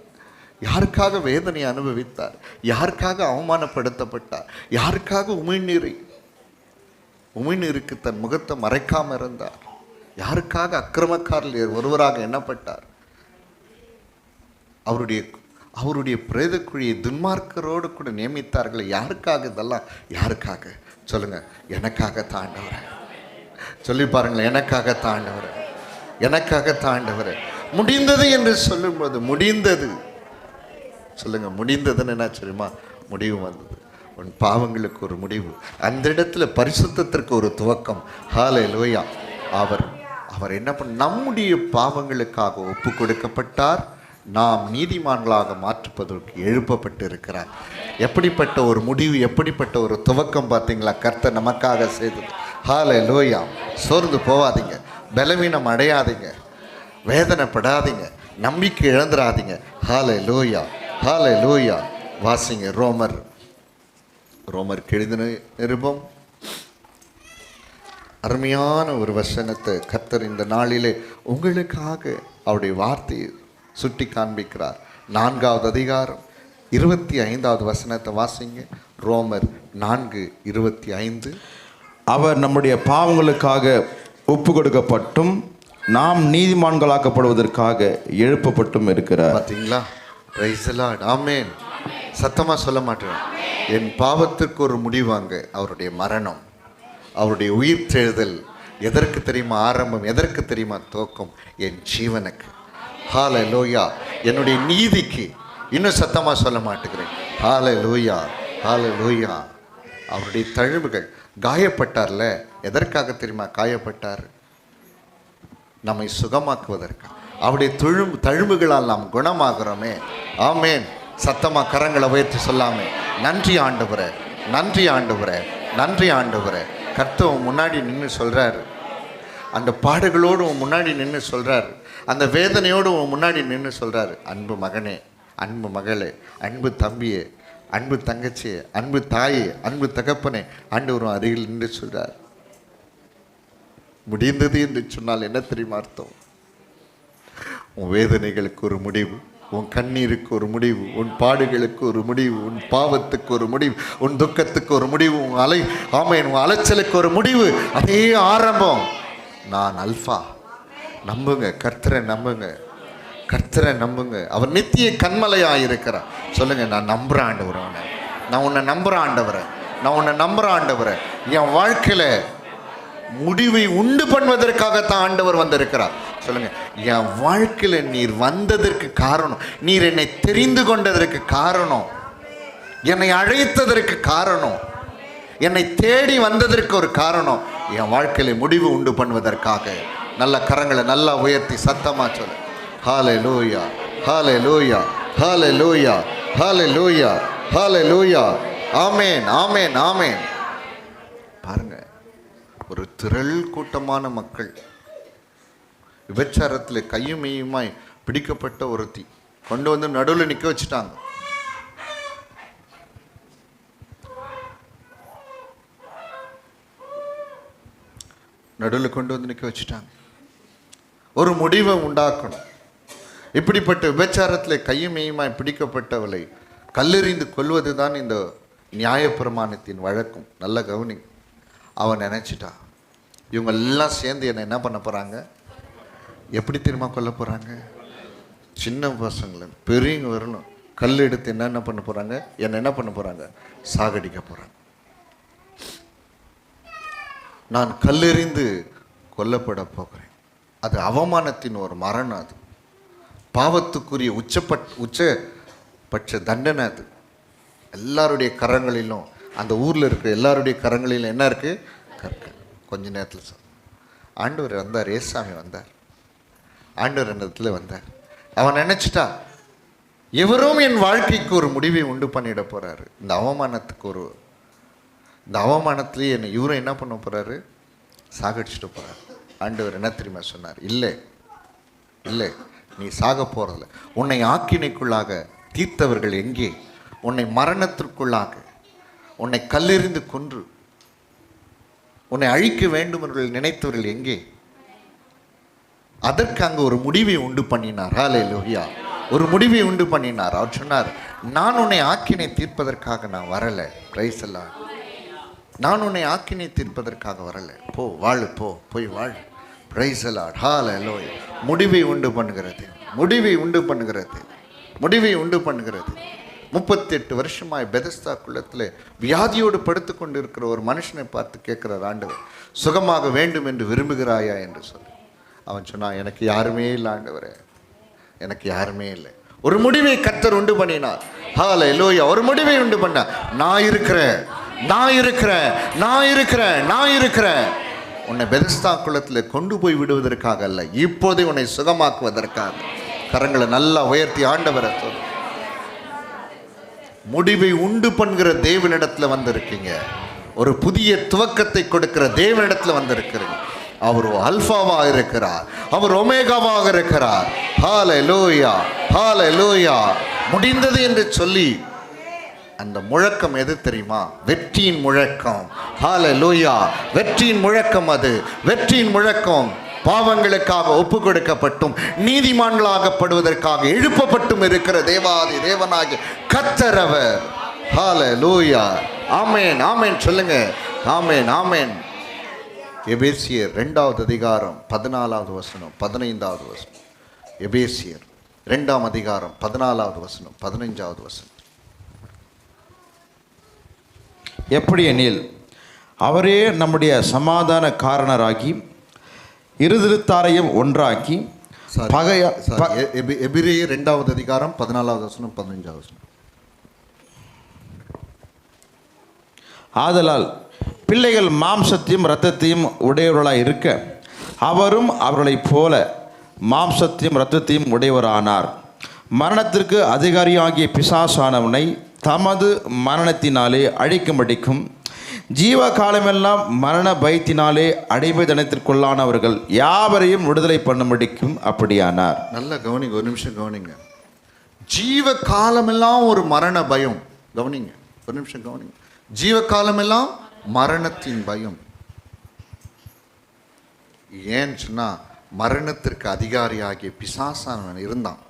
யாருக்காக வேதனை அனுபவித்தார்? யாருக்காக அவமானப்படுத்தப்பட்டார்? யாருக்காக உமிழ்நீருக்கு தன் முகத்தை மறைக்காமல் இருந்தார்? யாருக்காக அக்கிரமக்காரர் ஒருவராக எண்ணப்பட்டார்? அவருடைய பிரேதக்குழியை துன்மார்க்கரோடு கூட நியமித்தார்கள். யாருக்காக இதெல்லாம்? யாருக்காக சொல்லுங்க? எனக்காக தாண்டவர். சொல்லி பாருங்களேன், எனக்காக தாண்டவர், எனக்காக தாண்டவர். முடிந்தது என்று சொல்லும்போது, முடிந்தது சொல்லுங்க, முடிந்ததுன்னு என்ன தெரியுமா? முடிவு வந்தது. உன் பாவங்களுக்கு ஒரு முடிவு, அந்த இடத்துல பரிசுத்தத்திற்கு ஒரு துவக்கம். ஹல்லேலூயா. அவர் என்ன பண்ண, நம்முடைய பாவங்களுக்காக ஒப்பு கொடுக்கப்பட்டார், நாம் நீதிமான்களாக மாற்றுவதற்கு எழுப்பப்பட்டு இருக்கிறார். எப்படிப்பட்ட ஒரு முடிவு, எப்படிப்பட்ட ஒரு துவக்கம் பார்த்தீங்களா? கர்த்தர் நமக்காக செய்தது. ஹல்லேலூயா. சோர்ந்து போகாதீங்க, பலவீனம் அடையாதீங்க, வேதனைப்படாதீங்க, நம்பிக்கை இழந்துடாதீங்க. ஹல்லேலூயா, ஹல்லேலூயா. வாசிங்க ரோமர் எழுதின நிருபம். அருமையான ஒரு வசனத்தை கர்த்தர் இந்த நாளிலே உங்களுக்காக அவருடைய வார்த்தையை சுட்டி காண்பிக்கிறார். 4வது அதிகாரம் 25வது வசனத்தை வாசிங்க. ரோமர் 4:25. அவர் நம்முடைய பாவங்களுக்காக ஒப்பு கொடுக்கப்பட்டும் நாம் நீதிமான்களாக்கப்படுவதற்காக எழுப்பப்பட்டும் இருக்கிறார். பார்த்தீங்களா? Praise the Lord. ஆமென். சத்தமா சொல்ல மாட்டேன். என் பாவத்திற்கு ஒரு முடிவாங்க அவருடைய மரணம், அவருடைய உயிர்த்தெழுதல். எதற்கு தெரியுமா ஆரம்பம்? எதற்கு தெரியுமா துவக்கம்? என் ஜீவனுக்கு. ஹல்லேலூயா. என்னுடைய நீதிக்கு. இன்னும் சத்தமா சொல்ல மாட்டேங்கிறேன். ஹல்லேலூயா, ஹல்லேலூயா. அவருடைய தழும்புகள், காயப்பட்டார்ல, எதற்காக தெரியுமா காயப்பட்டார்? நம்மை சுகமாக்குவதற்காக. அவருடைய தழும்புகளால் நாம் குணமாகிறோமே. ஆமேன். சத்தமா கரங்களை உயர்த்தி சொல்லாமே, நன்றி ஆண்டவரே, நன்றி ஆண்டவரே, நன்றி ஆண்டவரே. கர்த்தர் முன்னாடி நின்று சொல்றாரு, அந்த பாடுகளோடு முன்னாடி நின்று சொல்றாரு, அந்த வேதனையோடு முன்னாடி நின்று சொல்றாரு, அன்பு மகனே, அன்பு மகளே, அன்பு தம்பியே, அன்பு தங்கச்சியே, அன்பு தாயே, அன்பு தகப்பனே. ஆண்டவரும் அருகில் நின்று சொல்றார். முடிந்தது என்று சொன்னால் என்ன தெரியுமா அர்த்தம்? உன் வேதனைகளுக்கு ஒரு முடிவு, உன் கண்ணீருக்கு ஒரு முடிவு, உன் பாடுகளுக்கு ஒரு முடிவு, உன் பாவத்துக்கு ஒரு முடிவு, உன் துக்கத்துக்கு ஒரு முடிவு, உன் உன் அலைச்சலுக்கு ஒரு முடிவு. அதே ஆரம்பம். நான் அல்ஃபா. நம்புங்க, கர்த்தரை நம்புங்க, கர்த்தரை நம்புங்க. அவர் நித்திய கண்மலையாக இருக்கிறார். சொல்லுங்க, நான் நம்புகிறேன் ஆண்டவரை, நான் உன்னை நம்புகிறேன் ஆண்டவரை, நான் உன்னை நம்புகிறேன் ஆண்டவரை. என் வாழ்க்கையில் முடிவை உண்டு பண்ணுவதற்காகத்தான் ஆண்டவர் வந்திருக்கிறார். சொல்லுங்க, என் வாழ்க்கையில நீர் வந்ததற்கு காரணம், நீர் என்னை தெரிந்து கொண்டதற்கு காரணம், என்னை அழைத்ததற்கு காரணம், என்னை தேடி வந்ததற்கு ஒரு காரணம், என் வாழ்க்கையில முடிவு உண்டு பண்ணுவதற்காக. நல்ல கரங்களை நல்லா உயர்த்தி சத்தமா சொல்லு, ஹல்லேலூயா, ஹல்லேலூயா, ஹல்லேலூயா, ஹல்லேலூயா, ஹல்லேலூயா, ஆமென், ஆமென், ஆமென். பாருங்க, ஒரு திரள் கூட்டமான மக்கள் விபச்சாரத்தில் கையும் மெய்யுமாய் பிடிக்கப்பட்ட ஒருத்தி கொண்டு வந்து நடுவில் நிற்க வச்சுட்டாங்க. நடுவில் கொண்டு வந்து நிற்க வச்சுட்டாங்க. ஒரு முடிவை உண்டாக்கணும். இப்படிப்பட்ட விபச்சாரத்தில் கையும் மெய்யுமாய் பிடிக்கப்பட்டவளை கல்லெறிந்து கொல்வது தான் இந்த நியாயப்பிரமாணத்தின் வழக்கம். நல்ல கவனி. அவன் நினைச்சிட்டா, இவங்க எல்லாம் சேர்ந்து என்னை என்ன பண்ண போறாங்க, எப்படி தெரியுமா கொல்ல போறாங்க? சின்ன பசங்களை பெரியவங்க வரணும், கல் எடுத்து என்ன பண்ண போறாங்க, என்ன பண்ண போறாங்க, சாகடிக்க போறாங்க. நான் கல்லெறிந்து கொல்லப்பட போகிறேன். அது அவமானத்தின் ஒரு மரணம். அது பாவத்துக்குரிய உச்சபட்ச தண்டனை. அது எல்லாருடைய கரங்களிலும், அந்த ஊரில் இருக்கிற எல்லாருடைய கரங்களிலும் என்ன இருக்கு? கற்கள். கொஞ்ச நேரத்தில் ஆண்டவர் வந்தார், ஏசாமி வந்தார். ஆண்டவர் இடத்துல வந்தார். அவன் நினைச்சிட்டா, எவரும் என் வாழ்க்கைக்கு ஒரு முடிவை உண்டு பண்ணிட போறாரு. இந்த அவமானத்திலேயே என்னை இவரும் என்ன பண்ண போறாரு, சாகடிச்சுட்டு போறாரு. ஆண்டவர் என்ன தெரியுமா சொன்னார்? இல்லை இல்லை, நீ சாக போறதில்ல. உன்னை ஆக்கினைக்குள்ளாக தீர்த்தவர்கள் எங்கே? உன்னை மரணத்திற்குள்ளாக, உன்னை கல்லெறிந்து கொன்று உன்னை அழிக்க வேண்டும் என்று நினைத்தவர்கள் எங்கே? அதற்கு அங்கு ஒரு முடிவை உண்டு பண்ணினார். ஹல்லேலூயா. ஒரு முடிவை உண்டு பண்ணினார். அவர் சொன்னார், நான் உன்னை ஆக்கினை தீர்ப்பதற்காக நான் வரல. பிரைஸ் எல்லாம், நான் உன்னை ஆக்கினை தீர்ப்பதற்காக வரல. போ, வாழு, போய் வாழ். பிரைஸ் எல்லாம், ஹல்லேலூயா. முடிவை உண்டு பண்ணுகிறது, முடிவை உண்டு பண்ணுகிறது, முடிவை உண்டு பண்ணுகிறது. 38 வருஷமாய் பெதஸ்தா குளத்தில் வியாதியோடு படுத்து கொண்டு இருக்கிற ஒரு மனுஷனை பார்த்து கேட்கிறார் ஆண்டவர், சுகமாக வேண்டும் என்று விரும்புகிறாயா என்று சொல்லி. அவன் சொன்னான், எனக்கு யாருமே இல்லை ஆண்டவரே, எனக்கு யாருமே இல்லை. ஒரு முடிவை கர்த்தர் உண்டு பண்ணினார். ஹல்லேலூயா. ஒரு முடிவை உண்டு பண்ணார். நான் இருக்கிறேன், நான் இருக்கிறேன், நான் இருக்கிறேன், நான் இருக்கிறேன். உன்னை பெதஸ்தா குளத்தில் கொண்டு போய் விடுவதற்காக அல்ல, இப்போதே உன்னை சுகமாக்குவதற்காக. கரங்களை நல்லா உயர்த்தி ஆண்டவரை சொல்லு. முடிவை உண்டு பண்ணுகிற தேவனிடத்தில் வந்திருக்கீங்க. ஒரு புதிய துவக்கத்தை கொடுக்கிற தேவனிடத்தில் வந்திருக்கிறீங்க. அவர் அல்பாவாக இருக்கிறார், அவர் ஒமேகாவாக இருக்கிறார். ஹல்லேலூயா, ஹல்லேலூயா. முடிந்தது என்று சொல்லி அந்த முழக்கம் எது தெரியுமா? வெற்றியின் முழக்கம். ஹல்லேலூயா. வெற்றியின் முழக்கம். அது வெற்றியின் முழக்கம். பாவங்களுக்காக ஒப்பு கொடுக்கப்பட்டும் நீதிமான்களாகப்படுவதற்காக எழுப்பப்பட்டும் இருக்கிற தேவாதி தேவனாகிய கர்த்தர் அவர். ஹல்லேலூயா. ஆமென், ஆமென் சொல்லுங்க. ஆமென், ஆமென். எபேசியர் 2வது அதிகாரம் 14வது வசனம் 15வது வசனம். எபேசியர் 2ஆம் அதிகாரம் 14வது வசனம் 15வது வசனம். எப்படி எனில், அவரே நம்முடைய சமாதான காரணராகி இருதிருத்தாரையும் ஒன்றாக்கி எபிரேயர் 2வது அதிகாரம் 14வது வசனம் 15வது வசனம். ஆதலால் பிள்ளைகள் மாம்சத்தையும் இரத்தத்தையும் உடையவர்களாய் இருக்க, அவரும் அவர்களைப் போல மாம்சத்தையும் இரத்தத்தையும் உடையவரானார். மரணத்திற்கு அதிகாரியாகிய பிசாசானவனை தமது மரணத்தினாலே அழிக்கும்படிக்கும், ஜீவ காலமெல்லாம் மரண பயத்தினாலே அடிமைத்தனத்திற்குள்ளானவர்கள் யாவரையும் விடுதலை பண்ணும்படிக்கும் அப்படியானார். நல்ல கவனிங்க, ஒரு நிமிஷம் கவனிங்க. ஜீவ காலமெல்லாம் ஒரு மரண பயம். கவனிங்க, ஒரு நிமிஷம் கவனிங்க. ஜீவ காலமெல்லாம் மரணத்தின் பயம். ஏன்னு சொன்னா, மரணத்திற்கு அதிகாரியாகிய பிசாசானவன் இருந்தான்.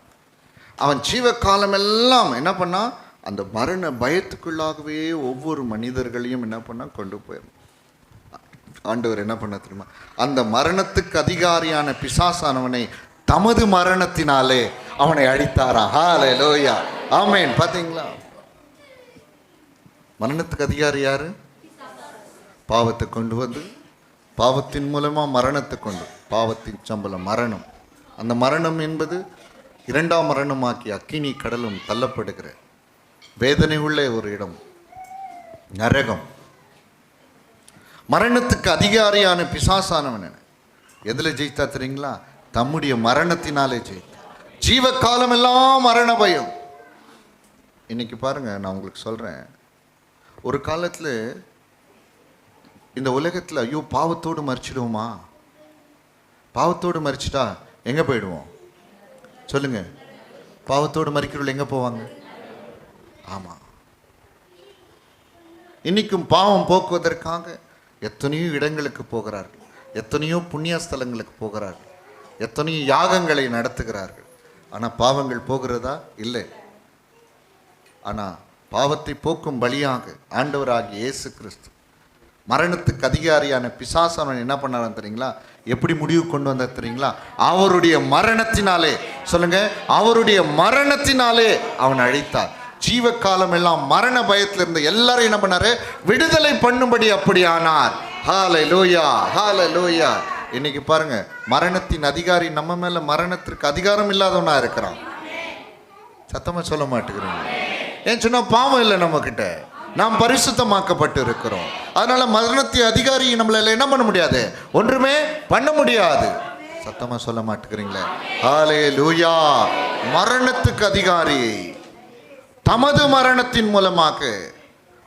அவன் ஜீவ காலமெல்லாம் என்ன பண்ணா, அந்த மரண பயத்துக்குள்ளாகவே ஒவ்வொரு மனிதர்களையும் என்ன பண்ணா கொண்டு போயிடும். ஆண்டவர் என்ன பண்ண தெரியுமா? அந்த மரணத்துக்கு அதிகாரியான பிசாசானவனை தமது மரணத்தினாலே அவனை அழித்தாரா. ஹல்லேலூயா, ஆமென். பாத்தீங்களா? மரணத்துக்கு அதிகாரி யாரு? பாவத்தை கொண்டு வந்து பாவத்தின் மூலமாக மரணத்தை கொண்டு, பாவத்தின் சம்பளம் மரணம். அந்த மரணம் என்பது இரண்டாம் மரணமாக்கி அக்கினி கடலும் தள்ளப்படுகிற வேதனை உள்ள ஒரு இடம், நரகம். மரணத்துக்கு அதிகாரியான பிசாசானவன் எதில் ஜெயித்தா தெரியுங்களா? தம்முடைய மரணத்தினாலே ஜெயித்தா. ஜீவ காலம் எல்லாம் மரண பயம். இன்னைக்கு பாருங்க, நான் உங்களுக்கு சொல்றேன், ஒரு காலத்தில் இந்த உலகத்தில் ஐயோ பாவத்தோடு மறிச்சிடுவோமா, பாவத்தோடு மறிச்சிட்டா எங்கே போயிடுவோம் சொல்லுங்க? பாவத்தோடு மறிக்கிறவர்கள் எங்கே போவாங்க? ஆமாம். இன்னைக்கும் பாவம் போக்குவதற்காக எத்தனையோ இடங்களுக்கு போகிறார்கள், எத்தனையோ புண்ணிய ஸ்தலங்களுக்கு போகிறார்கள், எத்தனையோ யாகங்களை நடத்துகிறார்கள். ஆனால் பாவங்கள் போகிறதா? இல்லை. ஆனால் பாவத்தை போக்கும் பலியாக ஆண்டவராகிய இயேசு கிறிஸ்து மரணத்துக்கு அதிகாரியான பிசாசானவன் என்ன பண்ணாராம் தெரியுங்களா? எப்படி முடிவு கொண்டு வந்தார் தெரியுங்களா? அவருடைய மரணத்தினாலே, சொல்லுங்க, அவருடைய மரணத்தினாலே அவன் அழித்தார். ஜீவ காலம் எல்லாம் மரண பயத்தில் இருந்த எல்லாரும் என்ன பண்ணாரு? விடுதலை பண்ணும்படி அப்படி ஆனார். ஹல்லேலூயா, ஹல்லேலூயா. இன்னைக்கு பாருங்க, மரணத்தின் அதிகாரி நம்ம மேல மரணத்திற்கு அதிகாரம் இல்லாதவனா இருக்கிறான். சத்தமா சொல்ல மாட்டேங்கிறீங்க. ஏன் சொன்னா பாவம் இல்லை நம்ம கிட்ட, நாம் பரிசுத்தமாக்கப்பட்டு இருக்கிறோம். அதனால மரணத்தின் அதிகாரி நம்மளால என்ன பண்ண முடியாது? ஒன்றுமே பண்ண முடியாது. சத்தமா சொல்ல மாட்டேங்கிறீங்களே? ஹல்லேலூயா. மரணத்துக்கு அதிகாரி தமது மரணத்தின் மூலமாக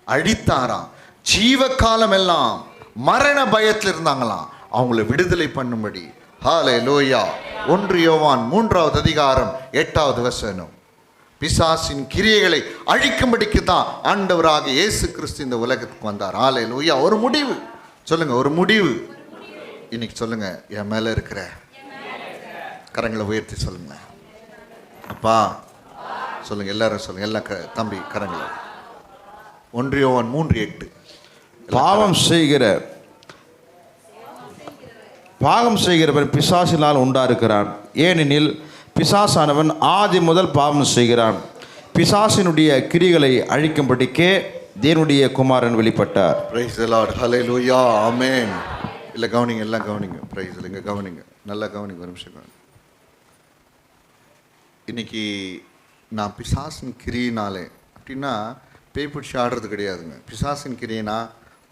அழித்தாராம். ஜீவ காலம் எல்லாம் மரண பயத்தில் இருந்தாங்களாம், அவங்களை விடுதலை பண்ணும்படி. ஹல்லேலூயா. 1 யோவான் 3வது அதிகாரம் 8வது வசனம். பிசாசின் கிரியைகளை அழிக்கும்படிக்கு தான் ஆண்டவராக இயேசு கிறிஸ்து இந்த உலகத்துக்கு வந்தார். ஹல்லேலூயா. ஒரு முடிவு சொல்லுங்க, ஒரு முடிவு. இன்னைக்கு சொல்லுங்க, என் மேல இருக்கிற கரங்களை உயர்த்தி சொல்லுங்க, அப்பா சொல்லுங்க. எல்லாரும் சொல்லுங்க, எல்லா தம்பி கரங்களை. 1 யோவான் 3:8. பாவம் செய்கிறவன் பிசாசினால் உண்டாயிருக்கிறான். ஏனெனில் பிசாசானவன் ஆதி முதல் பாவம் செய்கிறான். பிசாசினுடைய கிரிகளை அழிக்கும்படிக்கே தேவனுடைய குமாரன் வெளிப்பட்டார். Price the Lord. ஹல்லேலூயா. ஆமென். இல்லை கவனிங்க, எல்லாம் கவனிங்க. பிரைஸ் இல்லைங்க, கவனிங்க, நல்லா கவனிங்க. ஒரு நிமிஷம் கவனிங்க. இன்னைக்கு நான் பிசாசின் கிரியினாலே, அப்படின்னா பேய் பிடிச்சி ஆடுறது கிடையாதுங்க. பிசாசின் கிரியினா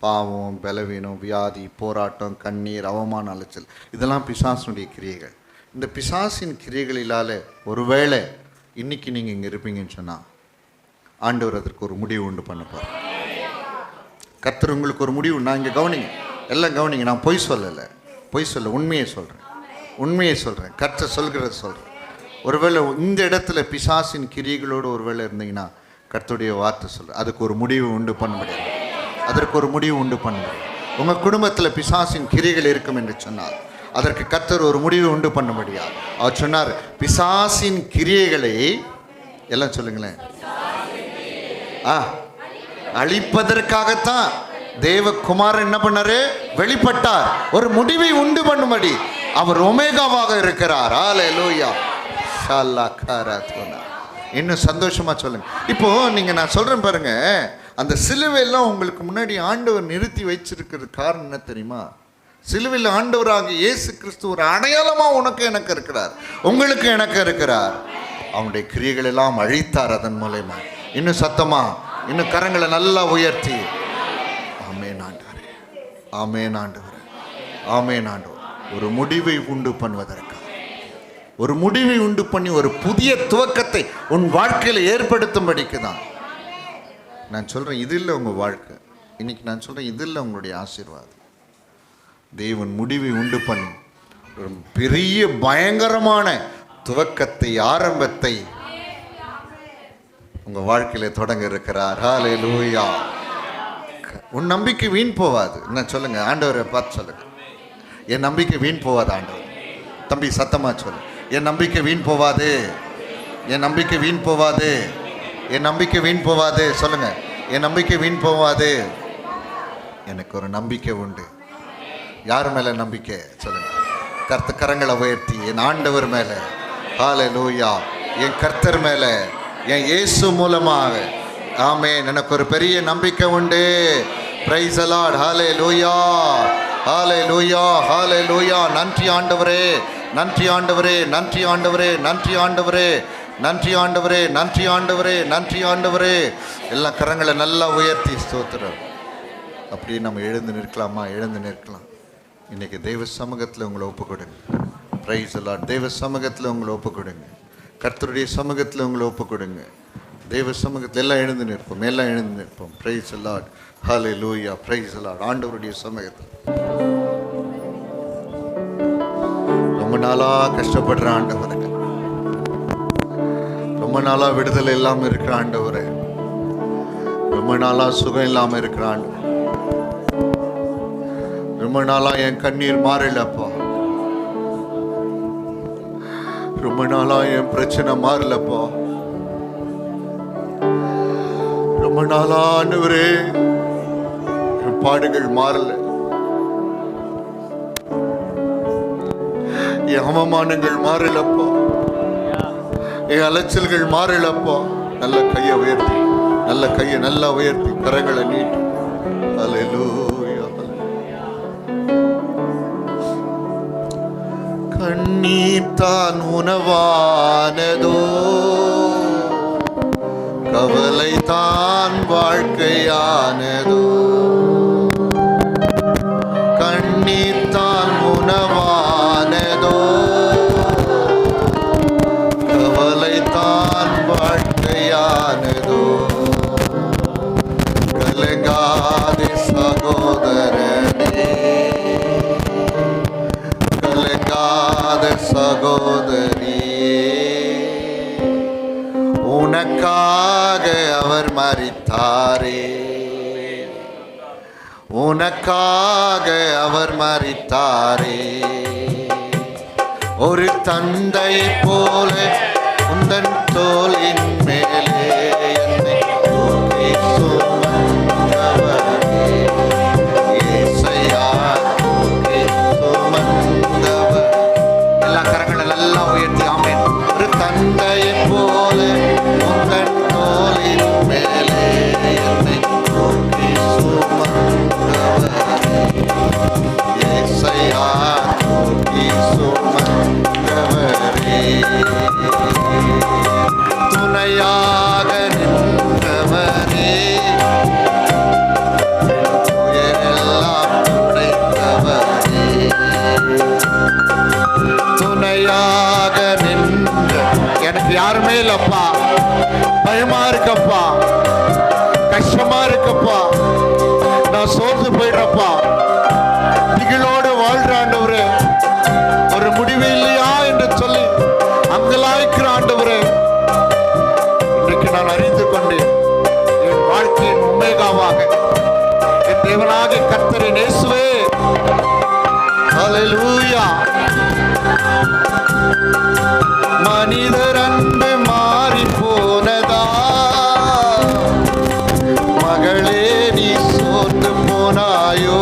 பாவம், பலவீனம், வியாதி, போராட்டம், கண்ணீர், அவமான அலைச்சல், இதெல்லாம் பிசாசினுடைய கிரியைகள். இந்த பிசாசின் கிரியைகளிலால ஒருவேளை இன்னைக்கு நீங்கள் இங்கே இருப்பீங்கன்னு சொன்னால் ஆண்டவர் அதற்கு ஒரு முடிவு உண்டு பண்ணப்பார். கர்த்தர் உங்களுக்கு ஒரு முடிவு. நான் இங்கே கவனிங்க, எல்லாம் கவனிங்க. நான் பொய் சொல்லலை, உண்மையை சொல்கிறேன், உண்மையை சொல்கிறேன். கர்த்தர் சொல்கிறத சொல்கிறேன். ஒருவேளை இந்த இடத்துல பிசாசின் கிரியைகளோடு ஒருவேளை இருந்தீங்கன்னா கர்த்தருடைய வார்த்தை சொல்கிறேன், அதுக்கு ஒரு முடிவு உண்டு பண்ண முடியாது. அதற்கு ஒரு முடிவு உண்டு பண்ண முடியாது. உங்கள் குடும்பத்தில் பிசாசின் கிரியைகள் இருக்கும் என்று சொன்னால் அதற்கு கர்த்தர் ஒரு முடிவு உண்டு பண்ண முடியாது. அவர் சொன்னார், பிசாசின் கிரியைகளை எல்லாம் சொல்லுங்களேன், அழிப்பதற்காகத்தான் தேவகுமாரன் என்ன பண்ணாரு? வெளிப்பட்டார். ஒரு முடிவை உண்டு பண்ணும்படி அவர் ஒமேகாவாக இருக்கிறார். ஹல்லேலூயா. இன்னும் சந்தோஷமா சொல்லுங்க. இப்போ நீங்க, நான் சொல்றேன் பாருங்க, அந்த சிலுவையெல்லாம் உங்களுக்கு முன்னாடி ஆண்டவர் நிறுத்தி வச்சிருக்கிறது காரணம் என்ன தெரியுமா? சிலுவையில் ஆண்டவராக இயேசு கிறிஸ்து ஒரு அடையாளமா உனக்கு எனக்கு இருக்கிறார், உங்களுக்கு எனக்கு இருக்கிறார். அவனுடைய கிரியைகள் எல்லாம் அழித்தார் அதன் மூலமா. இன்னும் சத்தமா, இன்னும் கரங்களை நல்லா உயர்த்தி ஆமென் ஆண்டவரே, ஆமென் ஆண்டவரே, ஆமென் ஆண்டவர். ஒரு முடிவை உண்டு பண்ணுவதற்காக, ஒரு முடிவை உண்டு பண்ணி ஒரு புதிய துவக்கத்தை உன் வாழ்க்கையில் ஏற்படுத்தும்படிக்கு தான் நான் சொல்றேன். இது இல்லை உங்க வாழ்க்கை. இன்னைக்கு நான் சொல்றேன், இது இல்லை உங்களுடைய ஆசீர்வாதம். தேவன் முடிவை உண்டு பண்ணி ஒரு பெரிய பயங்கரமான துவக்கத்தை, ஆரம்பத்தை உங்க வாழ்க்கையில தொடங்க இருக்கிறார். ஹல்லேலூயா. உன் நம்பிக்கை வீண் போவாது. என்ன சொல்லுங்க, ஆண்டவரை பார்த்து சொல்லுங்க, என் நம்பிக்கை வீண் போவாது. ஆண்டவர் தம்பி சத்தமா சொல்லு, என் நம்பிக்கை வீண் போவாது, என் நம்பிக்கை வீண் போவாது, என் நம்பிக்கை வீண் போவாது. சொல்லுங்க, என் நம்பிக்கை வீண் போவாது. எனக்கு ஒரு நம்பிக்கை உண்டு. யார் மேல நம்பிக்கை? சொல்லுங்க. கரங்களை உயர்த்தி, என் ஆண்டவர் மேல. ஹல்லேலூயா. என் கர்த்தர் மேல, என் இயேசு மூலமாக. ஆமென். எனக்கு ஒரு பெரிய நம்பிக்கை உண்டு. Praise the Lord. ஹல்லேலூயா. ஹalleluya, ஹalleluya. நன்றி ஆண்டவரே, நன்றி ஆண்டவரே, நன்றி ஆண்டவரே, நன்றி ஆண்டவரே, நன்றி ஆண்டவரே, நன்றி ஆண்டவரே, நன்றி ஆண்டவரே. எல்லா கரங்களை நல்லா உயர்த்தி ஸ்தோத்திரம். அப்படியே நம்ம எழுந்து நிற்கலாமா? எழுந்து நிற்கலாம். இன்னைக்கு தெய்வ சமூகத்தில் உங்களை ஒப்பு கொடுங்க. Price the Lord. தெய்வ சமூகத்தில் உங்களை ஒப்பு கொடுங்க. கர்த்தருடைய சமூகத்தில் உங்களை ஒப்பு கொடுங்க. தெய்வ சமூகத்தில் எல்லாம் எழுந்து நிற்போம், எல்லாம் எழுந்து நிற்போம். Price the Lord. Hallelujah, price the Lord. ஆண்டவருடைய சமூகத்தில் ரொம்ப நாளா கஷ்டப்படுற ஆண்டவரே, ரொம்ப நாளா விடுதலை இல்லாம இருக்கிற ஆண்டவரே, ரொம்ப நாளா சுகம் இல்லாம இருக்கிற ஆண்டவரே, ரொம்ப நாளா என் கண்ணீர் மாறலப்பா, ரொம்ப நாளா என் பிரச்சனை மாறலப்பா, ரொம்ப நாளா ஆண்டவரே என் பாடுகள் மாறல, என் அவமானங்கள் மாறலப்பா, என் அலைச்சல்கள் மாறலப்பா. நல்ல கையை உயர்த்தி, நல்ல கையை நல்லா உயர்த்தி, கரங்களை நீட்டு. ஹalleluya. கண்ணீர் தான் உணவானதோ, கவலை தான் வாழ்க்கையானதோ, கண்ணீர் தான் உணவானதோ, கவலை தான் வாழ்க்கையானதோ. கலங்காதே சகோதரனே, கலங்காத சகோதரியே, உனக்காக அவர் மரித்தாரே, உனக்காக அவர் மரித்தாரே. ஒரு தந்தை போல உந்தன் தோளின் மேலே என்னை தூக்கி சுமந்தவரே, இயேசையா தூக்கி சுமந்தவர். எல்லா கரங்களை நல்லா உயர்த்தி ஆமென். ஒரு தந்தை போல உந்தன் தோளின் மேலே என்னை தூக்கி சுமந்தவரே, இயேசையா தூக்கி சுமந்தவரே. துணையாக நின்றவரே, உயிரெல்லாம் துடைத்தவரே, துணையாக நின்ற எனக்கு யாருமே இல்லப்பா, பயமா இருக்கப்பா, கஷ்டமா இருக்கப்பா, நான் சோர்ந்து போயிடுறப்பா, திகிலோடு வாழ்ற ஆண்டவரே, ஒரு முடிவு இல்லையா என்று சொல்லி அங்கலாய்க்கிற ஆண்டவரே, இன்றைக்கு நான் அறிந்து கொண்டேன், என் வாழ்க்கையின் உமேகாவாக என் தேவனாக கர்த்தரின் இயேசுவே. ஹalleluya. மனிதர் அன்பு மாறி போனதா, மகளே நீ சோர்ந்து போனாயோ,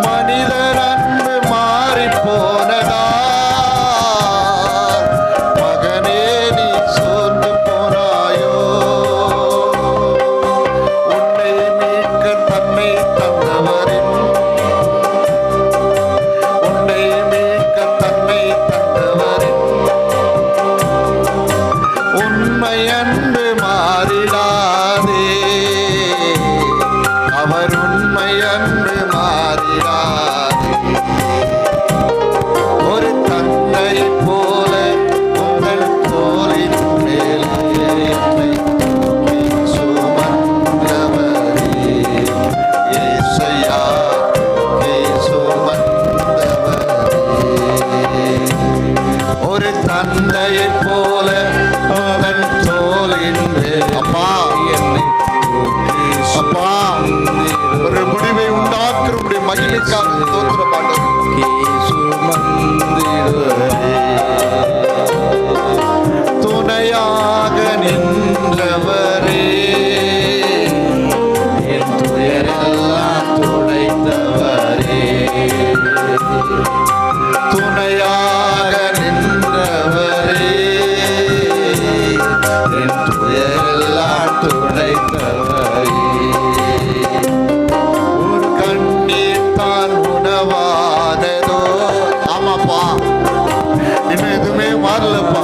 மனிதர் அன்பு மாறி போனதா, மகனே நீ சோர்ந்து போனாயோ. உன்னை மீட்க தன்னை தந்தவரின், உன்னை மீட்க தன்னை தந்தவரின் உண்மை அன்பு மாறிடாதே, அவர் உண்மை அன்பு மாறிடாதே. ஒரு தந்தை போல உங்கள் தோளின் மேலே என்னை தூக்கி சுமந்தவரே, இயேசையா தூக்கி சுமந்தவரே. ஒரு தந்தையை போல உங்கள் தோளின் மேல் அப்பா என்னை தூக்கி அப்பா ஒரு முடிவை உண்டாக்குற மகிழ்ச்சிக்காக ஸ்தோத்திரம் ஆண்டவரே. துணையாக நின்றவரே, என் துயரெல்லாம் துடைத்தவரே, துணையாக நின்றவரே, என் துயரெல்லாம் துடைத்தவரே. ஒரு கண் இல்லப்பா.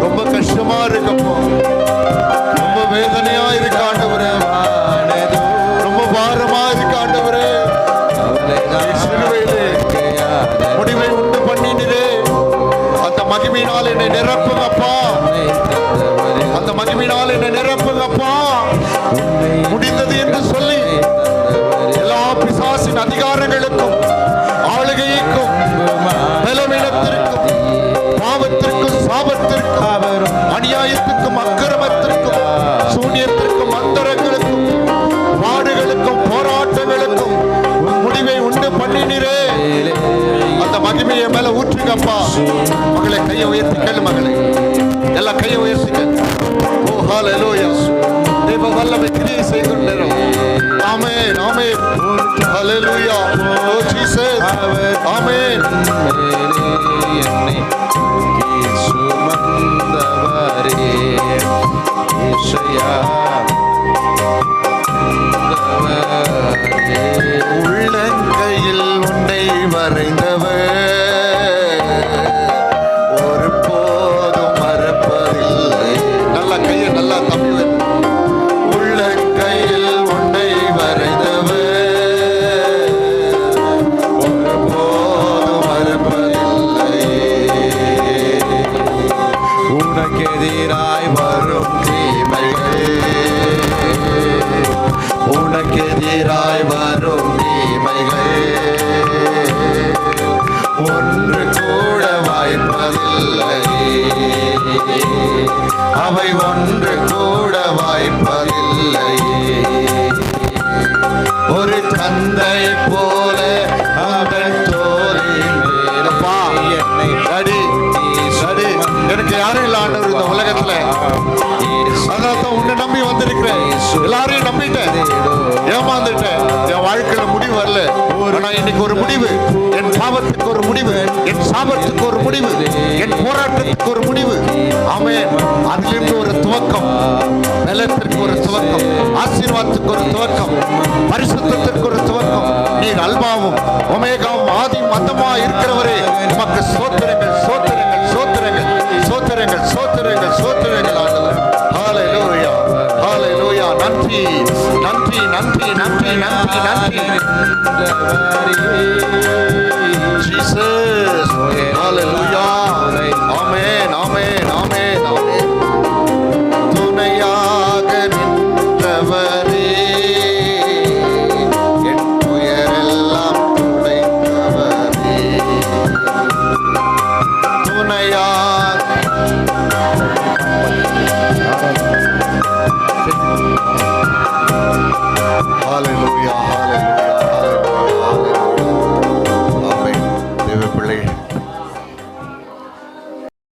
ரொம்ப கஷ்டமா இருக்கப்போ, ரொம்ப வேதனையா இருக்கு ஆண்டவரே, ரொம்ப பாரமா இருக்கு ஆண்டவரே. சிலுவையிலே முடிவை உண்டு பண்ணினீரே, அந்த மகிமையினால் என்னை நிரப்புங்கப்பா, அந்த மகிமையினால் என்னை நிரப்புங்கப்பா. முடிந்தது என்று சொல்லி எல்லா பிசாசின் அதிகாரங்களுக்கும் ஆளுகைக்கும் பலவீனத்திற்கும் பாவத்திற்கும் சாபத்திற்கும் அநியாயத்திற்கும் அக்கிரமத்திற்கும் சூனியத்திற்கும் அந்தரங்களுக்கும் பாடுகளுக்கும் போராட்டங்களுக்கும் முடிவை உண்டு பண்ணினீரே, அந்த மகிமையை மேல ஊற்றுங்கப்பா. மகளை கையை உயர்த்திக்கல், மகளை எல்லாம் கையை உயர்த்திக்கல். ஓ ஹல்லேலூயா. தேவ வல்லமை கிரியை செய்கின்றோம். ஆமென் ஆமென் ஹல்லேலூயா. ஓ ஜீசஸ் ஆமென். என்னை சுமந்தவரே இயேசுயா, உள்ளங்கையில் உன்னை வரைந்தவர் ஒரு போதும் மறப்பதில்லை. நல்லா கையை நல்லா தம்பி, உள்ளங்கையில் உன்னை வரைந்தவர் ஒரு போதும் மறப்பதில்லை. உனக்கெதிராய் வரும் தீமைகள், உனக்கெதிராய் வரும் தீமைகள் ஒன்று கூட வாய்ப்பதில்லை, அவை ஒன்று கூட வாய்ப்பதில்லை. ஒரு தந்தை போல அவன் தோளின் மேலப்பா என்னை அடி அடி. எனக்கு யாரும் இல்லை ஆண்டவர் இந்த உலகத்துல, அதனால்தான் உன்னை நம்பி வந்திருக்கிறேன். எல்லாரையும் நம்பிட்டேன், ஏமாந்துட்டேன். என் வாழ்க்கையில முடிவு வரல, ஆனா இன்னைக்கு ஒரு முடிவு. என் பாவத்துக்கு ஒரு முடிவு, என் சாபத்துக்கு ஒரு முடிவு, என் போராட்டத்துக்கு ஒரு முடிவு. ஆமென். அதிலிருந்து ஒரு துவக்கம், நிலத்திற்கு ஒரு துவக்கம், ஆசீர்வாதத்துக்கு ஒரு துவக்கம், பரிசுத்தத்திற்கு ஒரு துவக்கம். நீர் அல்பாவும் ஒமேகாவும் ஆதியும் அந்தமா இருக்கிறவரே, உமக்கு சோத்திரங்கள் சோத்திரங்கள் சோத்திரங்கள் சோத்திரங்கள் சோத்திரங்கள் சோத்திரங்கள் ஆண்டவர். ஹல்லேலூயா ஹல்லேலூயா. நன்றி நன்றி நன்றி நன்றி நன்றி நன்றி ஜீசஸ். ஹல்லேலூயா. ஆமென் ஆமென் ஆமென் ஆமென்.